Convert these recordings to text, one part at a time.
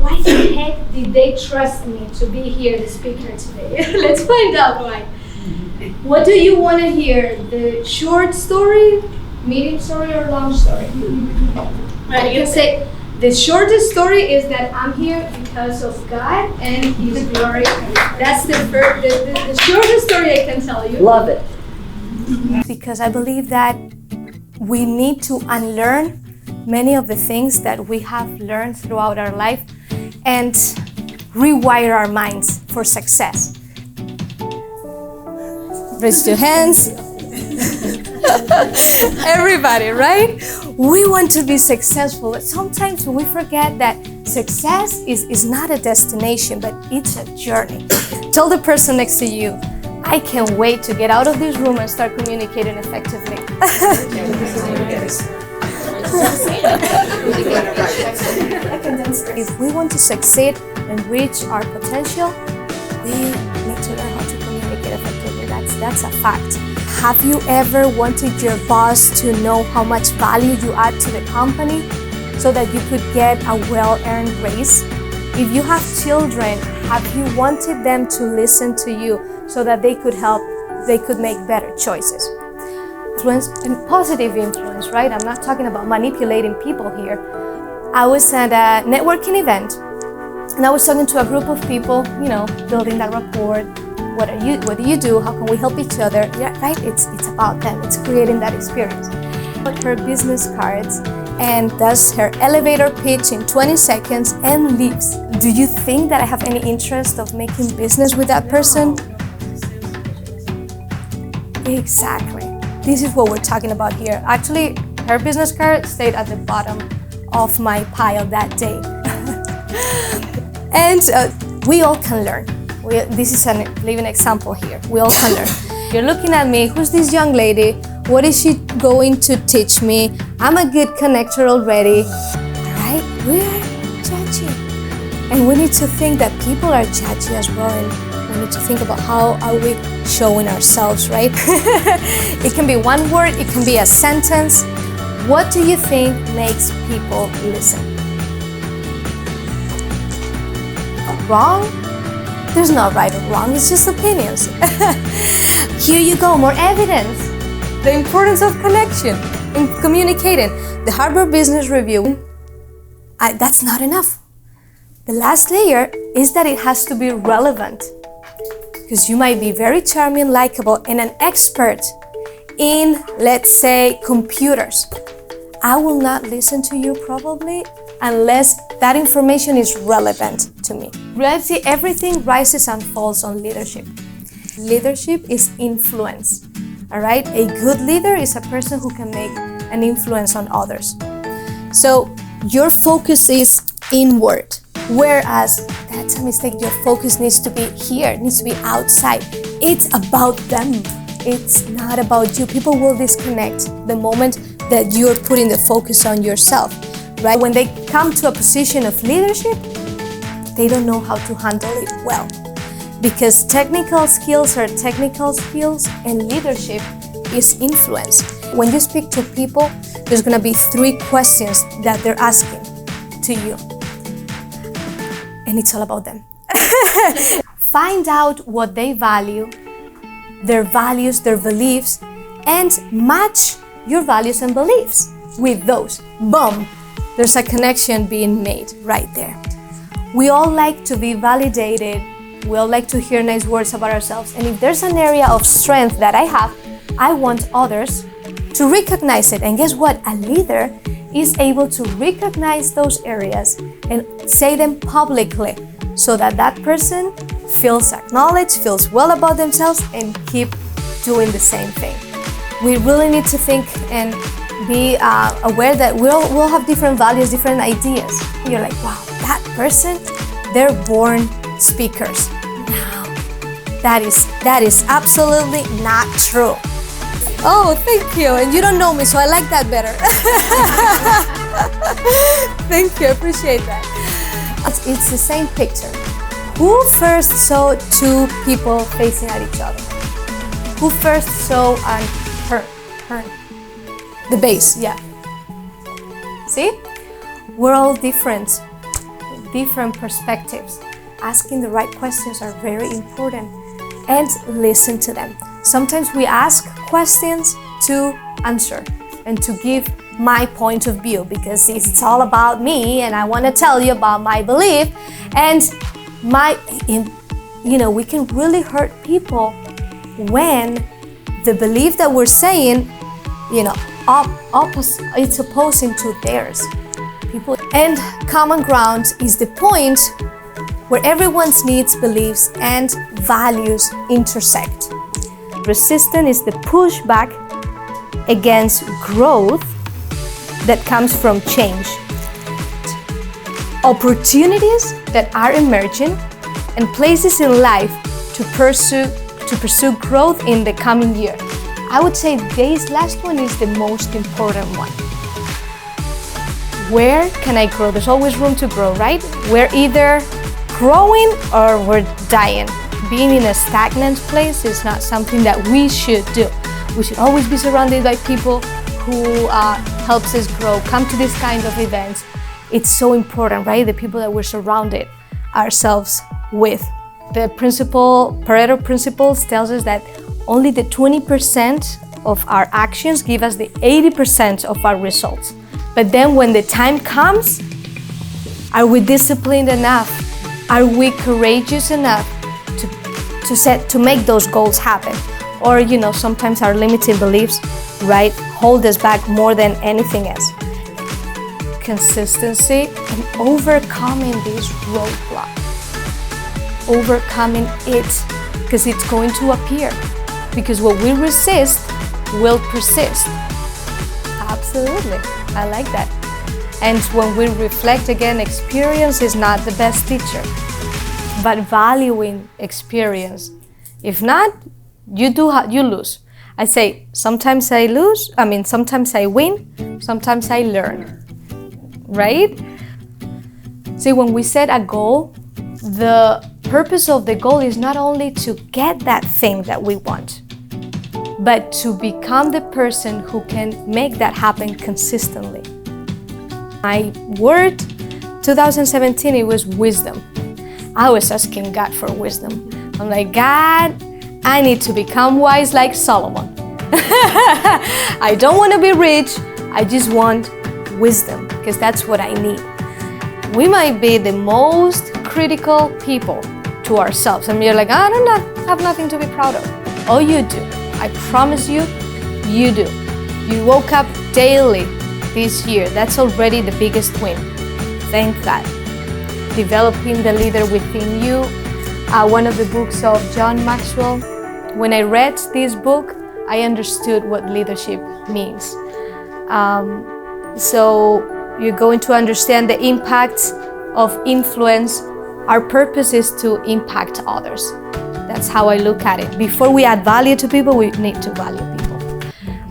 why the heck did they trust me to be here, the speaker today? Let's find out why. What do you want to hear? The short story, medium story, or long story? Right, you can say the shortest story is that I'm here because of God and His glory. That's the shortest story I can tell you. Love it. Because I believe that we need to unlearn many of the things that we have learned throughout our life and rewire our minds for success. Raise your hands. Everybody, right? We want to be successful, but sometimes we forget that success is not a destination, but it's a journey. Tell the person next to you, I can't wait to get out of this room and start communicating effectively. If we want to succeed and reach our potential, we need to learn how to communicate effectively. That's a fact. Have you ever wanted your boss to know how much value you add to the company so that you could get a well-earned raise? If you have children, have you wanted them to listen to you so that they could make better choices? Influence and positive influence, right? I'm not talking about manipulating people here. I was at a networking event and I was talking to a group of people, building that rapport. What do you do? How can we help each other? Yeah, right? It's about them. It's creating that experience. Put her business cards and does her elevator pitch in 20 seconds and leaves. Do you think that I have any interest of making business with that person? Exactly. This is what we're talking about here. Actually, her business card stayed at the bottom of my pile that day. And we all can learn. This is a living example here. We all can learn. You're looking at me, who's this young lady? What is she going to teach me? I'm a good connector already. Right? We are judgy. And we need to think that people are judgy as well. And we need to think about how are we showing ourselves, right? It can be one word, it can be a sentence. What do you think makes people listen? Wrong? There's no right or wrong, it's just opinions. Here you go, more evidence. The importance of connection in communicating. The Harvard Business Review, that's not enough. The last layer is that it has to be relevant. Because you might be very charming, likable, and an expert in, let's say, computers. I will not listen to you probably unless that information is relevant to me. Let's see, everything rises and falls on leadership. Leadership is influence, all right? A good leader is a person who can make an influence on others. So your focus is inward, whereas that's a mistake. Your focus needs to be here, it needs to be outside. It's about them. It's not about you. People will disconnect the moment that you're putting the focus on yourself, right? When they come to a position of leadership, they don't know how to handle it well. Because technical skills are technical skills and leadership is influence. When you speak to people, there's gonna be 3 questions that they're asking to you. And it's all about them. Find out what they value, their values, their beliefs, and match your values and beliefs with those. Boom! There's a connection being made right there. We all like to be validated. We all like to hear nice words about ourselves. And if there's an area of strength that I have, I want others to recognize it. And guess what? A leader is able to recognize those areas and say them publicly so that that person feels acknowledged, feels well about themselves, and keep doing the same thing. We really need to think and be aware that we'll have different values, different ideas. You're like, wow, that person, they're born speakers. No, that is absolutely not true. Oh, thank you. And you don't know me, so I like that better. Thank you, I appreciate that. It's the same picture. Who first saw 2 people facing at each other? Who first saw an turn? The base, yeah. See? We're all different. different perspectives. Asking the right questions are very important, and listen to them. Sometimes we ask questions to answer and to give my point of view, because it's all about me and I want to tell you about my belief. And we can really hurt people when the belief that we're saying, it's opposing to theirs. And common ground is the point where everyone's needs, beliefs, and values intersect. Resistance is the pushback against growth that comes from change. Opportunities that are emerging and places in life to pursue growth in the coming year. I would say this last one is the most important one. Where can I grow? There's always room to grow, right? We're either growing or we're dying. Being in a stagnant place is not something that we should do. We should always be surrounded by people who helps us grow. Come to this kind of events. It's so important, right? The people that we're surrounded ourselves with. The Pareto principle tells us that only the 20% of our actions give us the 80% of our results. But then when the time comes, are we disciplined enough? Are we courageous enough to make those goals happen? Or, sometimes our limiting beliefs, right, hold us back more than anything else. Consistency and overcoming this roadblock. Overcoming it, because it's going to appear. Because what we resist will persist. Absolutely, I like that. And when we reflect again, experience is not the best teacher, but valuing experience. If not, you lose. I say, sometimes I lose, sometimes I win, sometimes I learn, right? See, when we set a goal, the purpose of the goal is not only to get that thing that we want, but to become the person who can make that happen consistently. My word, 2017, it was wisdom. I was asking God for wisdom. I'm like, God, I need to become wise like Solomon. I don't want to be rich, I just want wisdom, because that's what I need. We might be the most critical people to ourselves, and you're like, I have nothing to be proud of. Oh, you do. I promise you, you do. You woke up daily this year. That's already the biggest win. Thank God. Developing the leader within you. One of the books of John Maxwell. When I read this book, I understood what leadership means. So you're going to understand the impact of influence. Our purpose is to impact others. That's how I look at it. Before we add value to people, we need to value people.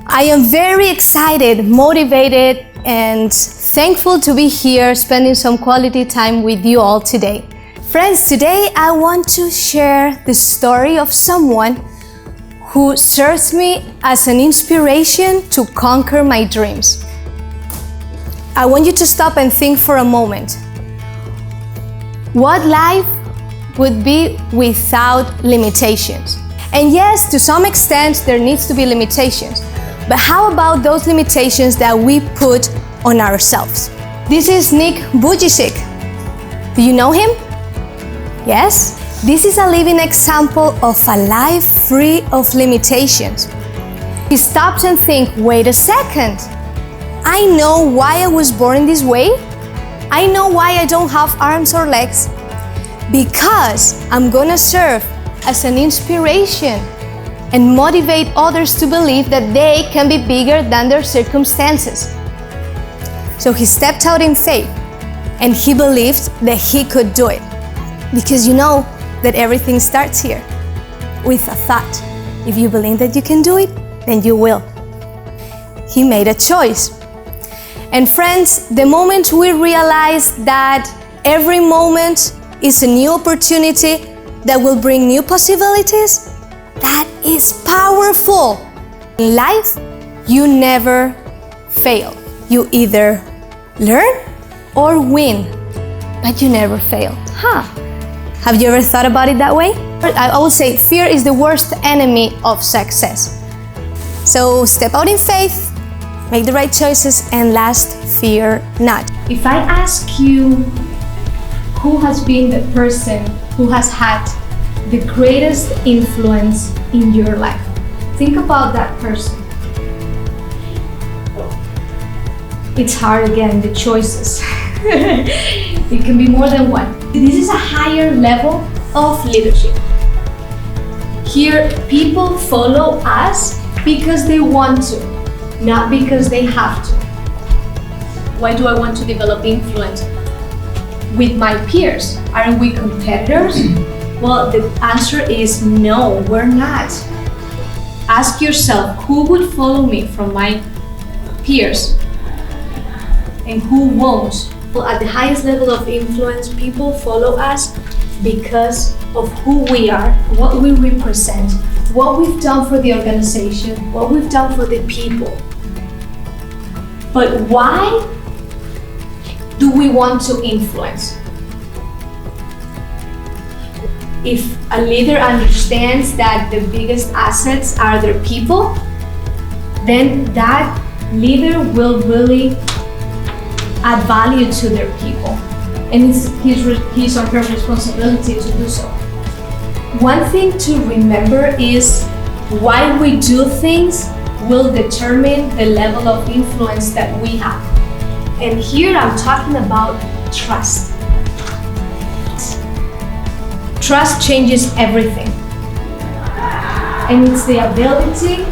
I am very excited, motivated, and thankful to be here spending some quality time with you all today. Friends, today I want to share the story of someone who serves me as an inspiration to conquer my dreams. I want you to stop and think for a moment. What life would be without limitations? And yes, to some extent, there needs to be limitations. But how about those limitations that we put on ourselves? This is Nick Vujicic. Do you know him? Yes? This is a living example of a life free of limitations. He stops and thinks, wait a second. I know why I was born this way. I know why I don't have arms or legs. Because I'm gonna serve as an inspiration and motivate others to believe that they can be bigger than their circumstances. So he stepped out in faith and he believed that he could do it. Because you know that everything starts here with a thought. If you believe that you can do it, then you will. He made a choice. And friends, the moment we realize that every moment is a new opportunity that will bring new possibilities, that is powerful. In life, you never fail. You either learn or win. but you never fail. Have you ever thought about it that way? I would say fear is the worst enemy of success. So step out in faith, make the right choices, and last, fear not. If I ask you who has been the person who has had the greatest influence in your life, think about that person. It's hard again, the choices. It can be more than one. This is a higher level of leadership. Here, people follow us because they want to, not because they have to. Why do I want to develop influence with my peers? Aren't we competitors? Well, the answer is no, we're not. Ask yourself, who would follow me from my peers and who won't? Well, at the highest level of influence, people follow us because of who we are, what we represent, what we've done for the organization, what we've done for the people. But why do we want to influence? If a leader understands that the biggest assets are their people, then that leader will really add value to their people. And it's his or her responsibility to do so. One thing to remember is why we do things will determine the level of influence that we have. And here I'm talking about trust. Trust changes everything. And it's the ability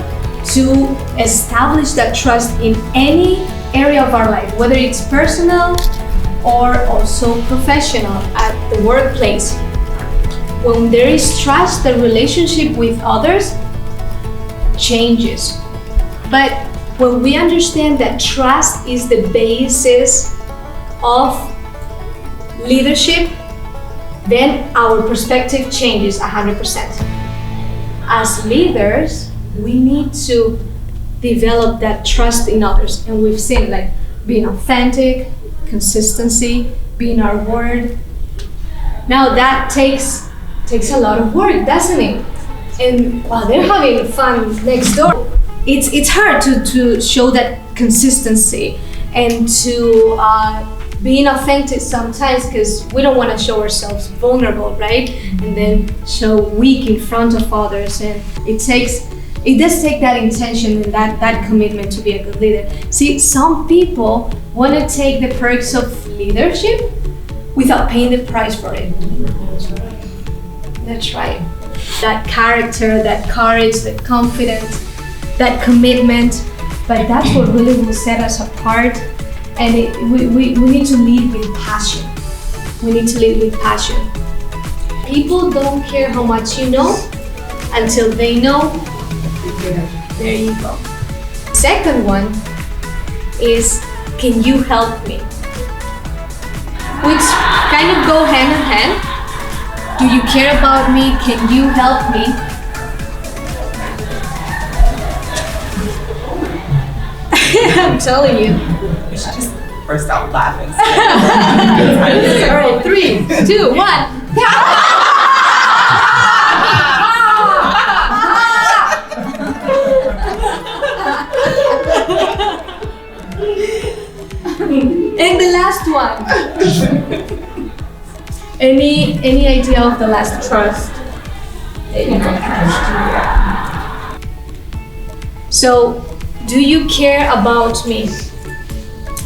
to establish that trust in any area of our life, whether it's personal or also professional, at the workplace. When there is trust, the relationship with others changes. But when we understand that trust is the basis of leadership, then our perspective changes 100%. As leaders, we need to develop that trust in others. And we've seen like being authentic, consistency, being our word. Now that takes a lot of work, doesn't it? And while they're having fun next door, it's hard to show that consistency and to being authentic sometimes, because we don't want to show ourselves vulnerable, right? And then show weak in front of others. And it does take that intention and that commitment to be a good leader. See, some people want to take the perks of leadership without paying the price for it. That's right. That character, that courage, that confidence, that commitment, but that's what really will set us apart. And we need to lead with passion. We need to lead with passion. People don't care how much you know until they know. There you go. Second one is, can you help me? Which kind of go hand in hand. Do you care about me? Can you help me? I'm telling you. We should just burst out laughing. All right, 3, 2, 1. And the last one. Any idea of the last trust? So, do you care about me?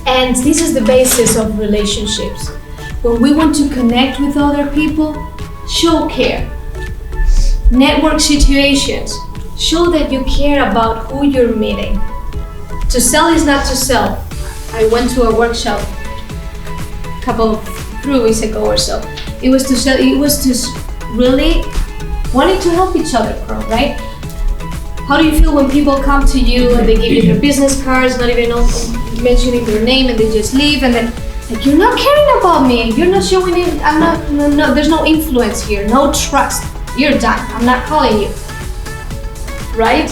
And this is the basis of relationships. When we want to connect with other people, show care. Network situations, show that you care about who you're meeting. To sell is not to sell. I went to a workshop a couple of 3 weeks ago or so. It was to sell, it was to really wanting to help each other grow, right? How do you feel when people come to you and they give you their business cards, not even mentioning their name, and they just leave, and then like, you're not caring about me, you're not showing it, no, there's no influence here, no trust, you're done, I'm not calling you, right?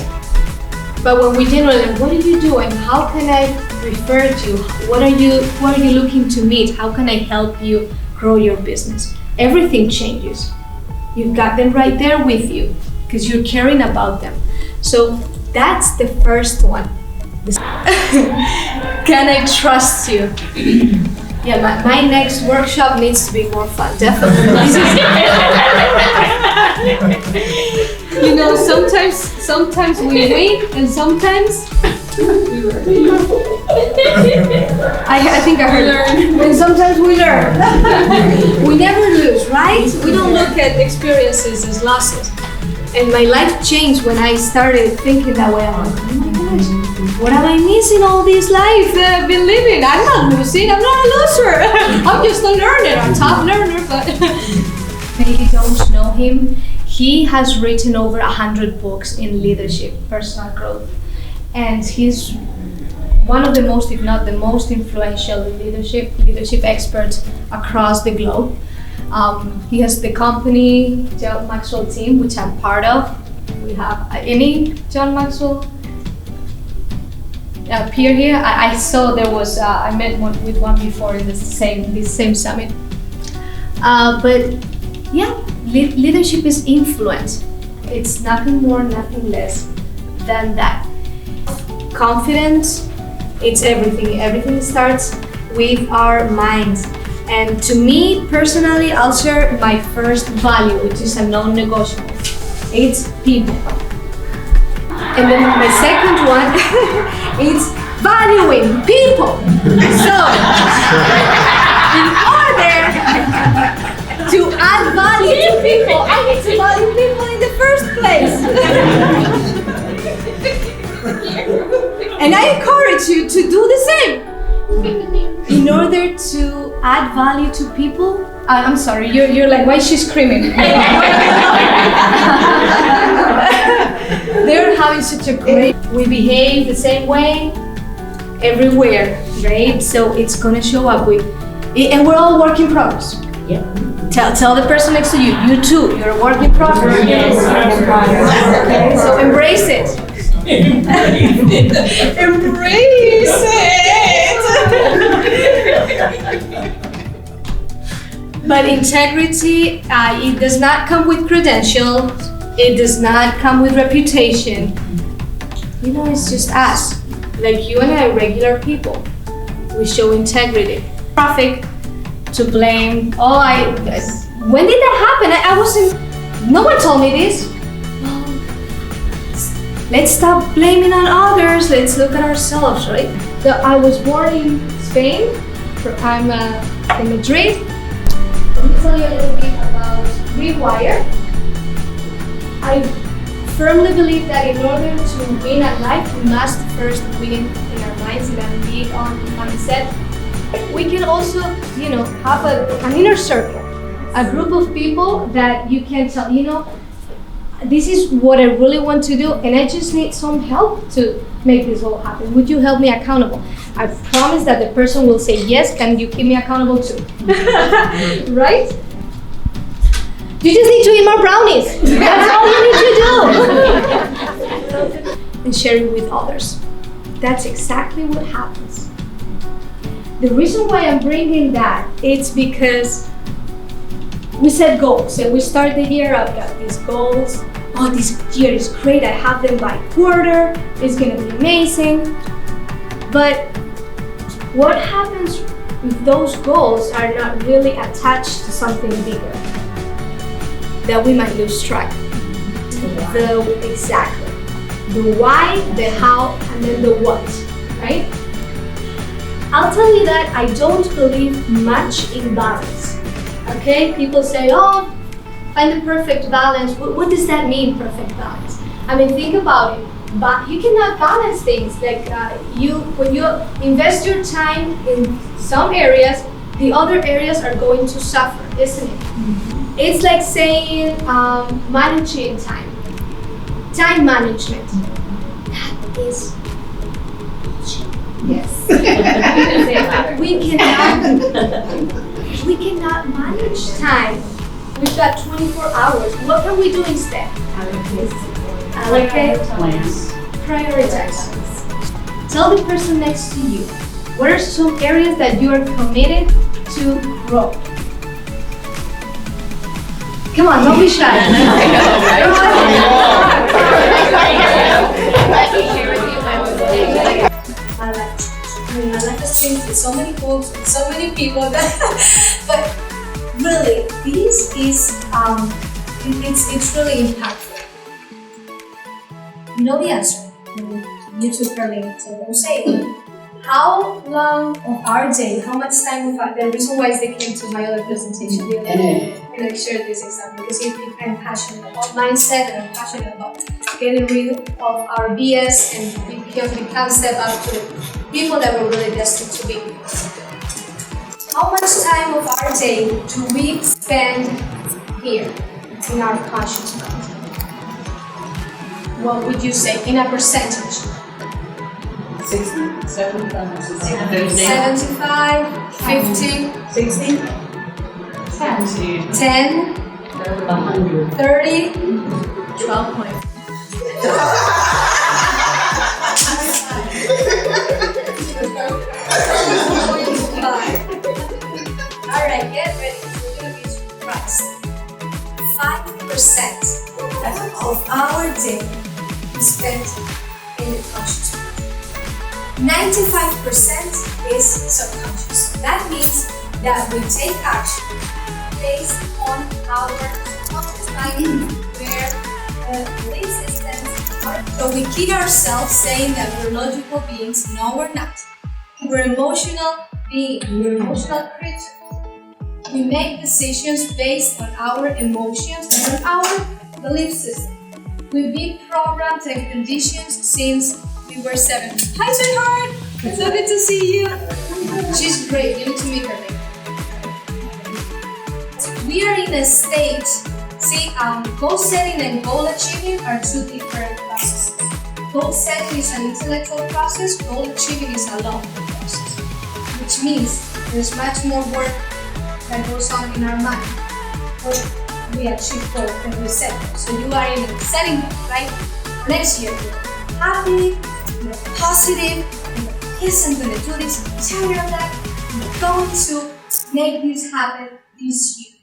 But when we generally, what do you do and how can I refer to you? Who are you looking to meet? How can I help you grow your business. Everything changes. You've got them right there with you because you're caring about them. So that's the first one. Can I trust you? Yeah, my next workshop needs to be more fun, definitely. You know, sometimes we win and sometimes I think I heard. And sometimes we learn. We never lose, right? We don't look at experiences as losses. And my life changed when I started thinking that way. I'm like, oh my gosh, what am I missing all this life that I've been living? I'm not losing, I'm not a loser. I'm just a learner, a top learner, but maybe don't know him. He has written over 100 books in leadership, personal growth. And he's one of the most, if not the most influential leadership experts across the globe. He has the company, John Maxwell team, which I'm part of. We have any John Maxwell peer here. I saw there was, I met with one before in this same summit. But yeah, leadership is influence. It's nothing more, nothing less than that. Confidence, it's everything. Everything starts with our minds. And to me personally, I'll share my first value, which is a non-negotiable. It's people. And then my second one is valuing people. So, in order to add value to people, I need to value people in the first place. And I encourage you to do the same. In order to add value to people, I'm sorry, you're like, why is she screaming? They're having such a great, we behave the same way everywhere, right? So it's gonna show up with, and we're all work in progress. Yeah. Tell the person next to you, you too, you're a work in progress. Yes. Okay, so embrace it. Embrace it. But integrity, it does not come with credentials. It does not come with reputation. You know, it's just us, like you and I, regular people. We show integrity. Traffic to blame. When did that happen? I wasn't. No one told me this. Let's stop blaming on others. Let's look at ourselves, right? So I was born in Spain. I'm in Madrid. Let me tell you a little bit about Rewire. I firmly believe that in order to win at life, we must first win in our minds, in our big on mindset. We can also, have an inner circle, a group of people that you can tell, this is what I really want to do, and I just need some help to make this all happen. Would you help me accountable? I promise that the person will say, yes, can you keep me accountable too? Right? You just need to eat more brownies. That's all you need to do. And share it with others. That's exactly what happens. The reason why I'm bringing that, it's because we set goals and we start the year, I've got these goals. Oh, this year is great, I have them by quarter, it's gonna be amazing. But what happens if those goals are not really attached to something bigger? That we might lose track. Exactly. The why, the how, and then the what, right? I'll tell you that I don't believe much in balance. Okay, people say, oh, find the perfect balance. What does that mean, perfect balance? I mean, think about it. But you cannot balance things. Like when you invest your time in some areas, the other areas are going to suffer, isn't it? Mm-hmm. It's like saying managing time. Time management. That is yes. We cannot manage time. We've got 24 hours. What can we do instead? Allocate. Prioritize. Tell the person next to you, what are some areas that you are committed to grow? Come on, don't be shy. I like to stream with so many books, with so many people, but really, this is it's really impactful. You know the answer. YouTube earlier, so don't say it. How long of our day, how much time of our, the reason why they came to my other presentation, and I shared this example because I'm passionate about mindset and I'm passionate about getting rid of our BS and become step up to people that we're really destined to be. How much time of our day do we spend here in our conscious mind? What would you say in a percentage? 60, 75, 75, 50, 60, 10, 100. 30, 12 points. Alright, get ready. We're going to be surprised. 5% of our day is spent in the conscious mind. 95% is subconscious. That means that we take action based on our conscious mind where the belief systems are. So we kid ourselves saying that we're logical beings. No, we're not. We're emotional beings. We're emotional creatures. We make decisions based on our emotions and on our belief system. We've been programmed and conditioned since we were 7. Hi, sweetheart! It's so good to see you. She's great. You need to meet her later. We are in a state. See, goal setting and goal achieving are two different processes. Goal setting is an intellectual process. Goal achieving is a logical process, which means there's much more work that goes on in our mind. But we achieve goals and we set them. So you are in a setting goal, right? Next year, you're happy. You're positive, yes, I'm going to do this, I'm tired of that, I'm going to make this happen this year.